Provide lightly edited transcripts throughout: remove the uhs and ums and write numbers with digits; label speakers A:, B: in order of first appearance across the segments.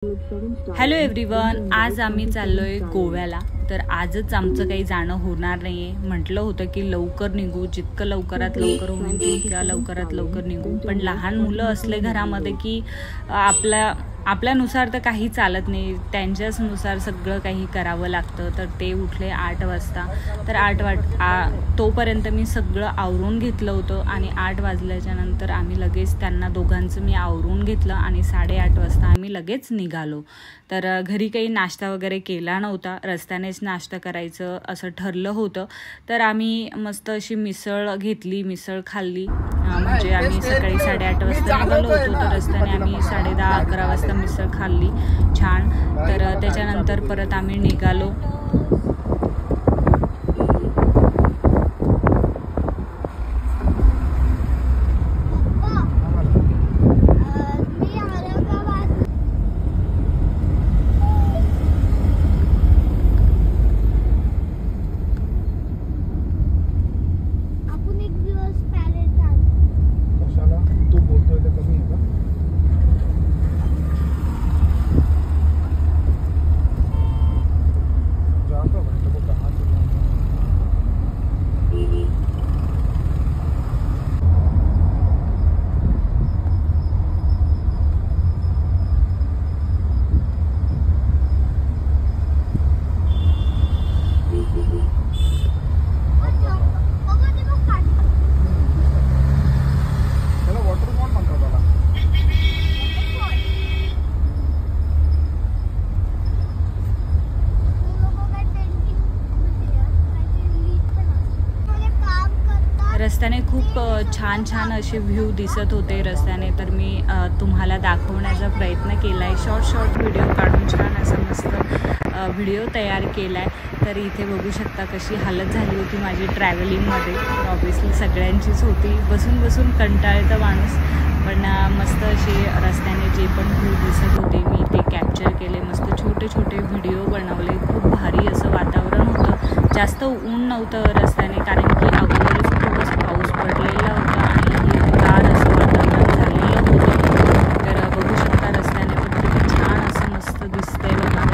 A: Hello everyone, आज आम्ही चाललोय गोव्याला। तर आजच आमचं काही जाणं होणार नाहीये। म्हटलं होतं की लवकर निघू, जितकं लवकरात लवकर होईल तितक्या लवकरात लवकर निघू, पण लहान मुलं असले घरामध्ये की आपल्यानुसार तर काही चालत नाही, त्यांच्याचनुसार सगळं काही करावं लागतं। तर ते उठले 8 वाजता। तर तोपर्यंत मी सगळं आवरून घेतलं होतं आणि 8 वाजल्याच्या नंतर आम्ही लगेच त्यांना दोघांचं मी आवरून घेतलं आणि 8:30 वाजता आम्ही लगेच निघालो। तर घरी काही नाश्ता वगैरे केला नव्हता, रस्त्यानेच नाश्ता करायचं असं ठरलं होतं। तर आम्ही मस्त अशी मिसळ घेतली, मिसळ खाल्ली। म्हणजे आम्ही सकाळी 8:30 वाजता निघालो होतो, तर रस्त्याने आम्ही 10:30-11 वाजता मिसळ खाल्ली छान। तर त्याच्यानंतर परत आम्ही निघालो। रस्त्याने खूप छान छान असे व्ह्यू दिसत होते रस्त्याने। तर मी तुम्हाला दाखवण्याचा प्रयत्न केला आहे, शॉर्ट व्हिडिओ काढून छान असं मस्त व्हिडिओ तयार केला आहे। तर इथे बघू शकता कशी हालत झाली होती माझी ट्रॅव्हलिंगमध्ये। ऑब्वियसली सगळ्यांचीच होती, बसून बसून कंटाळतं माणूस, पण मस्त असे रस्त्याने जे पण व्ह्यू दिसत होते मी ते कॅप्चर केले, मस्त छोटे छोटे व्हिडिओ बनवले। खूप भारी असं वातावरण होतं, जास्त ऊन नव्हतं रस्त्याने, कारण की अगोदरच खूपच पाऊस पडलेला होता आणि हिरवागार असं वातावरण झालेलं होतं। तर बघू शकता रस्त्याने पण किती छान असं मस्त दिसतंय बघा।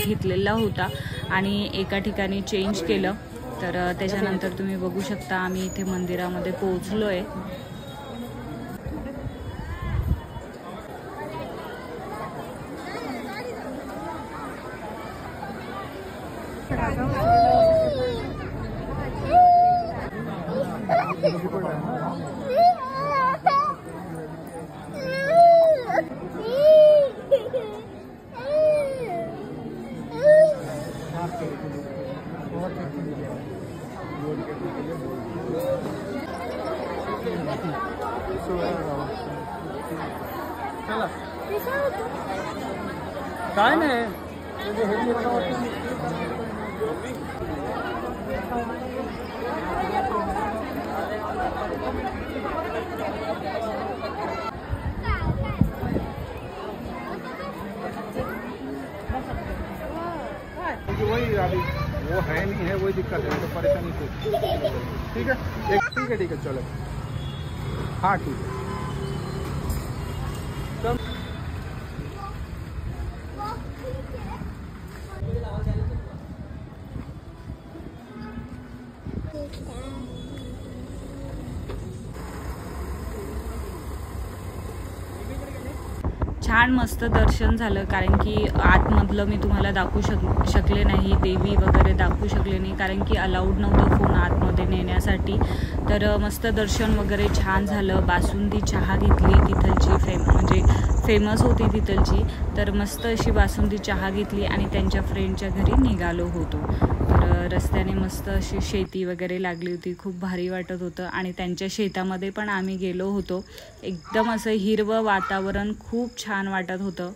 A: घेतलेला होता आणि एका ठिकाणी चेंज केलं। तर त्याच्यानंतर तुम्ही बघू शकता आम्ही इथे मंदिरामध्ये पोहोचलोय।
B: चला काय नाही वही अभी वो है नहीं है, वही दिक्कत है, तो परेशानी से। ठीक है ठीक है चलो। हाँ ठीक है
A: छान मस्त दर्शन झालं, कारण की आतमधलं मी तुम्हाला दाखवू शकले नाही, देवी वगैरे दाखवू शकले नाही, कारण की अलाउड नव्हतं फोन आतमध्ये नेण्यासाठी. तर मस्त दर्शन वगैरे छान झालं. बासुंदी चहा घेतली तिथलची, म्हणजे फेमस होती तिथलची. तर मस्त अशी बासुंदी चहा घेतली आणि त्यांच्या फ्रेंडच्या घरी निघालो होतो. तर रस्त्याने मस्त अशी शेती वगैरे लागली होती, खूप भारी वाटत होतं. आणि त्यांच्या शेतामध्ये पण आम्ही गेलो होतो. एकदम असं हिरवं वातावरण खूप छान वाटत होतं.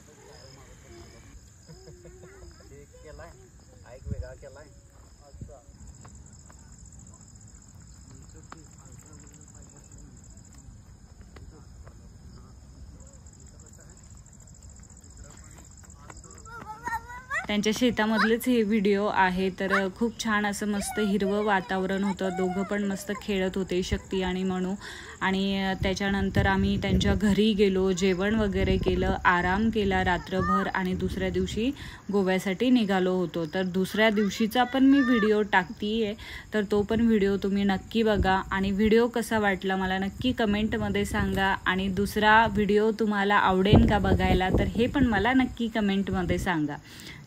A: त्यांच्या शेतामधलेच हे व्हिडिओ आहे. तर खूप छान असं मस्त हिरवं वातावरण होतं. दोघं पण मस्त खेळत होते, शक्ती आणि मनू. आणि त्याच्यानंतर आम्ही त्यांच्या घरी गेलो, जेवण वगैरे केलं, आराम केला रात्रभर आणि दुसऱ्या दिवशी गोव्यासाठी निघालो होतो. तर दुसऱ्या दिवशीचा पण मी व्हिडिओ टाकतीये, तर तो पण व्हिडिओ तुम्ही नक्की बघा. आणि व्हिडिओ कसा वाटला मला नक्की कमेंटमध्ये सांगा. आणि दुसरा व्हिडिओ तुम्हाला आवडेल का बघायला, तर हे पण मला नक्की कमेंटमध्ये सांगा.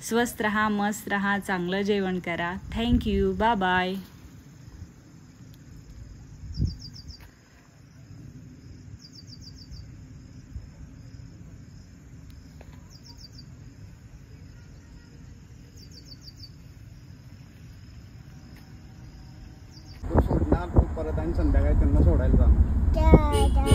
A: स्वस्थ रहा, मस्त रहा, चांगलं जेवण करा. Thank you, bye bye.
B: सोडणार परत आणि संध्याकाळी त्यांना सोडायला जाणार.